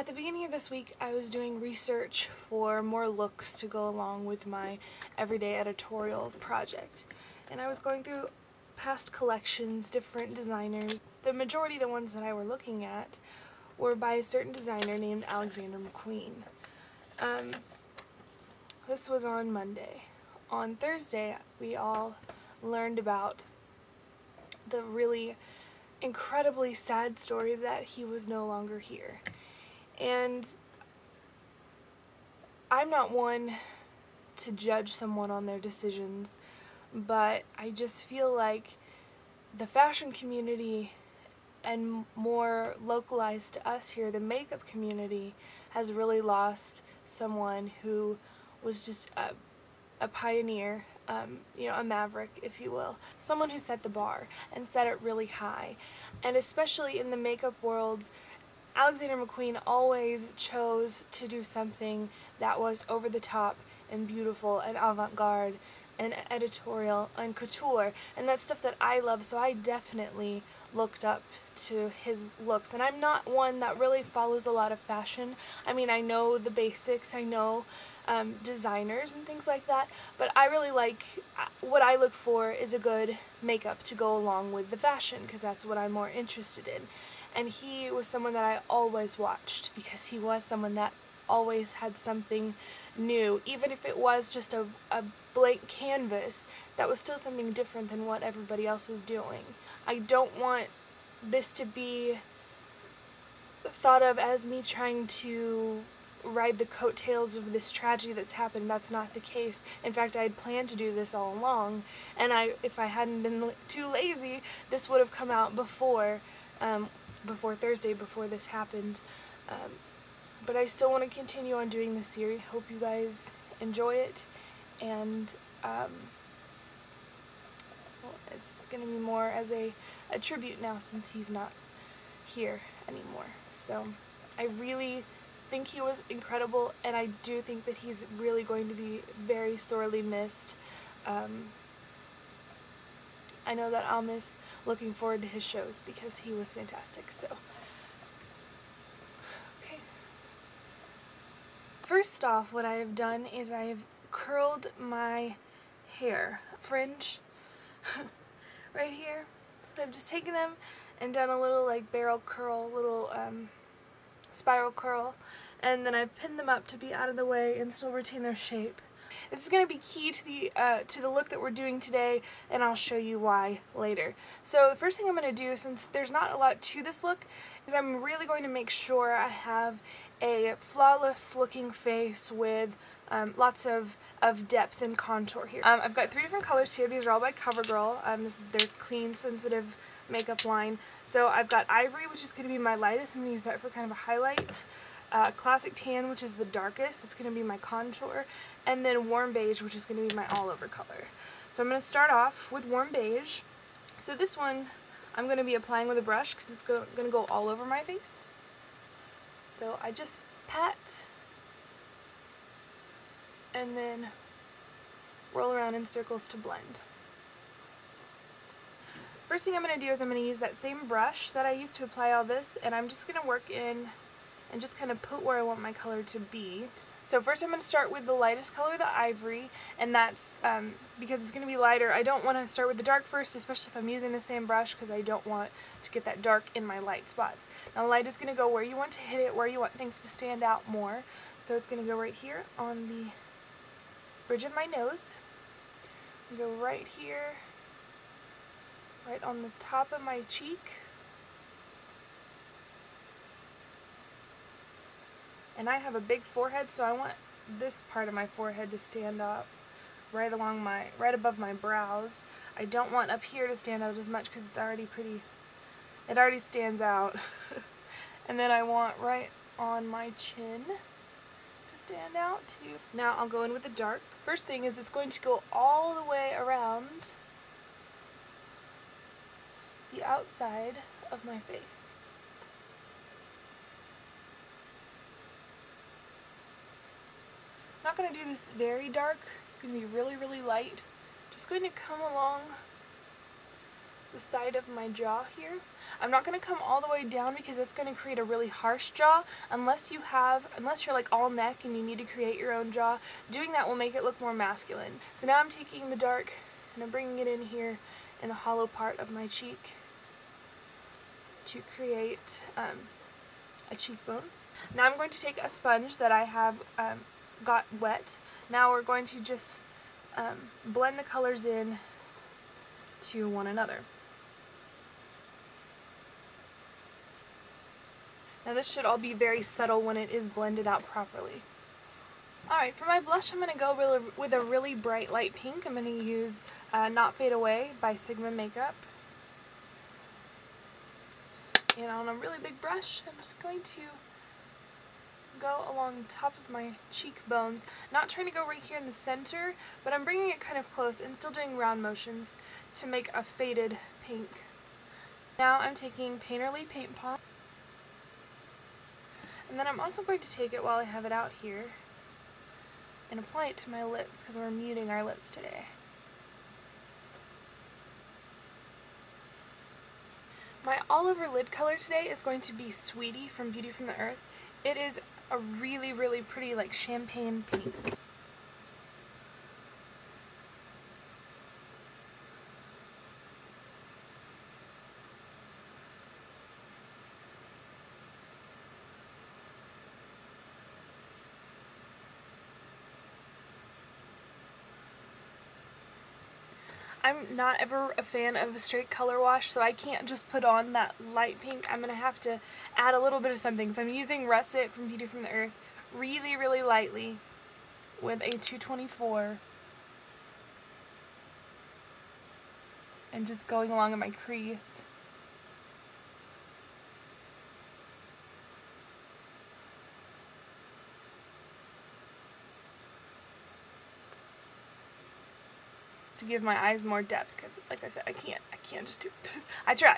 At the beginning of this week, I was doing research for more looks to go along with my everyday editorial project. And I was going through past collections, different designers. The majority of the ones that I were looking at were by a certain designer named Alexander McQueen. This was on Monday. On Thursday, we all learned about the really incredibly sad story that he was no longer here. And I'm not one to judge someone on their decisions, but I just feel like the fashion community, and more localized to us here, the makeup community, has really lost someone who was just a pioneer, a maverick, if you will. Someone who set the bar and set it really high. And especially in the makeup world, Alexander McQueen always chose to do something that was over the top and beautiful and avant-garde and editorial and couture, and that's stuff that I love, so I definitely looked up to his looks. And I'm not one that really follows a lot of fashion. I mean, I know the basics, I know designers and things like that, but I really like, what I look for is a good makeup to go along with the fashion, because that's what I'm more interested in. And he was someone that I always watched, because he was someone that always had something new. Even if it was just a blank canvas, that was still something different than what everybody else was doing. I don't want this to be thought of as me trying to ride the coattails of this tragedy that's happened. That's not the case. In fact, I had planned to do this all along, and if I hadn't been too lazy, this would have come out before Thursday, before this happened. But I still want to continue on doing this series. Hope you guys enjoy it, and well, it's going to be more as a tribute now, since he's not here anymore. So I really think he was incredible, and I do think that he's really going to be very sorely missed. I know that I'll miss looking forward to his shows, because he was fantastic. So okay. First off, what I have done is I have curled my hair fringe right here. So I've just taken them and done a little like barrel curl, little spiral curl, and then I've pinned them up to be out of the way and still retain their shape. This is going to be key to the look that we're doing today, and I'll show you why later. So the first thing I'm going to do, since there's not a lot to this look, is I'm really going to make sure I have a flawless looking face with lots of depth and contour here. I've got 3 different colors here. These are all by CoverGirl. This is their clean, sensitive makeup line. So I've got Ivory, which is going to be my lightest. I'm going to use that for kind of a highlight. Classic Tan, which is the darkest. It's going to be my contour. And then Warm Beige, which is going to be my all-over color. So I'm going to start off with Warm Beige. So this one I'm going to be applying with a brush, because it's going to go all over my face. So I just pat and then roll around in circles to blend. First thing I'm going to do is I'm going to use that same brush that I used to apply all this, and I'm just going to work in and just kind of put where I want my color to be. So first I'm going to start with the lightest color, the Ivory, and that's because it's going to be lighter. I don't want to start with the dark first, especially if I'm using the same brush, because I don't want to get that dark in my light spots. Now the light is going to go where you want to hit it, where you want things to stand out more. So it's going to go right here on the bridge of my nose, go right here, right on the top of my cheek, and I have a big forehead, so I want this part of my forehead to stand up right above my brows. I don't want up here to stand out as much, because it's already it already stands out. And then I want right on my chin to stand out too. Now I'll go in with the dark. First thing is, it's going to go all the way around the outside of my face. I'm not going to do this very dark. It's going to be really, really light. Just going to come along the side of my jaw here. I'm not going to come all the way down because it's going to create a really harsh jaw unless you're like all neck and you need to create your own jaw. Doing that will make it look more masculine. So now I'm taking the dark and I'm bringing it in here in the hollow part of my cheek to create a cheekbone. Now I'm going to take a sponge that I have got wet. Now we're going to just blend the colors in to one another. Now this should all be very subtle when it is blended out properly. Alright, for my blush I'm going to go with a really bright light pink. I'm going to use Not Fade Away by Sigma Makeup. And on a really big brush, I'm just going to go along the top of my cheekbones, not trying to go right here in the center, but I'm bringing it kind of close and still doing round motions to make a faded pink. Now I'm taking Painterly Paint Pot, and then I'm also going to take it while I have it out here and apply it to my lips because we're muting our lips today. My all-over lid color today is going to be Sweetie from Beauty from the Earth. It is a really, really pretty, like, champagne pink. I'm not ever a fan of a straight color wash, so I can't just put on that light pink. I'm going to have to add a little bit of something. So I'm using Russet from Beauty from the Earth really, really lightly with a 224. And just going along in my crease. To give my eyes more depth, because like I said, I can't just do it. I try.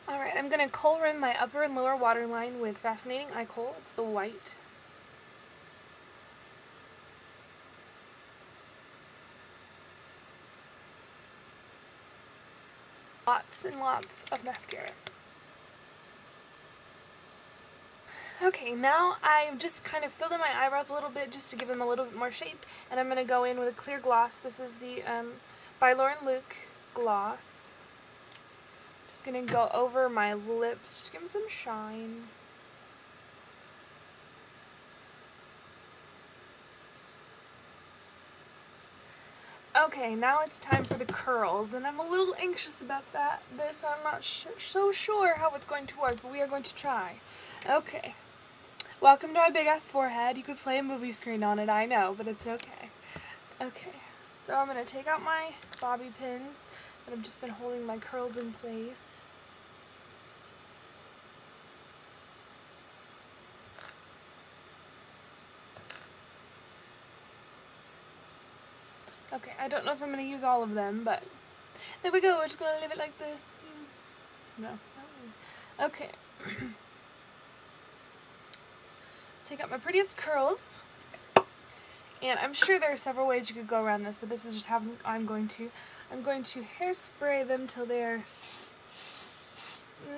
Alright, I'm going to kohl rim my upper and lower waterline with Fascinating Eye Kohl. It's the white. Lots and lots of mascara. Okay, now I've just kind of filled in my eyebrows a little bit just to give them a little bit more shape, and I'm going to go in with a clear gloss. This is the by Lauren Luke gloss. Just going to go over my lips, just give them some shine. Okay, now it's time for the curls, and I'm a little anxious about this. I'm not so sure how it's going to work, but we are going to try. Okay. Welcome to my big-ass forehead. You could play a movie screen on it, I know, but it's okay. Okay, so I'm going to take out my bobby pins that I've just been holding my curls in place. Okay, I don't know if I'm going to use all of them, but there we go. We're just going to leave it like this. No. Okay. Take out my prettiest curls, and I'm sure there are several ways you could go around this, but this is just how I'm going to hairspray them till they're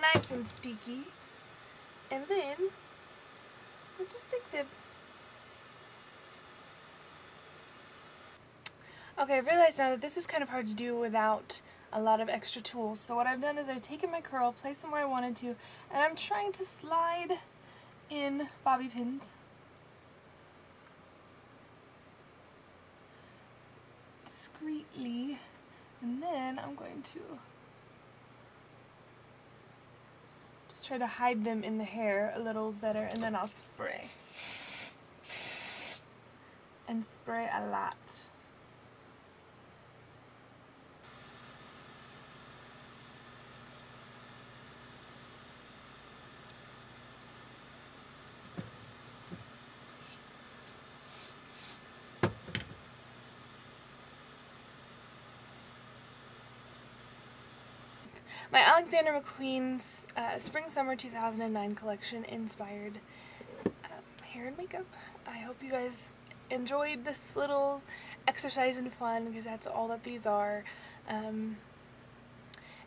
nice and sticky, and then I'll just take them. Okay, I realize now that this is kind of hard to do without a lot of extra tools, so what I've done is I've taken my curl, placed them where I wanted to, and I'm trying to slide in bobby pins. Discreetly, and then I'm going to just try to hide them in the hair a little better, and then I'll spray. And spray a lot. My Alexander McQueen's Spring-Summer 2009 collection inspired hair and makeup. I hope you guys enjoyed this little exercise in fun, because that's all that these are.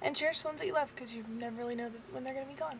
and cherish the ones that you love, because you never really know when they're going to be gone.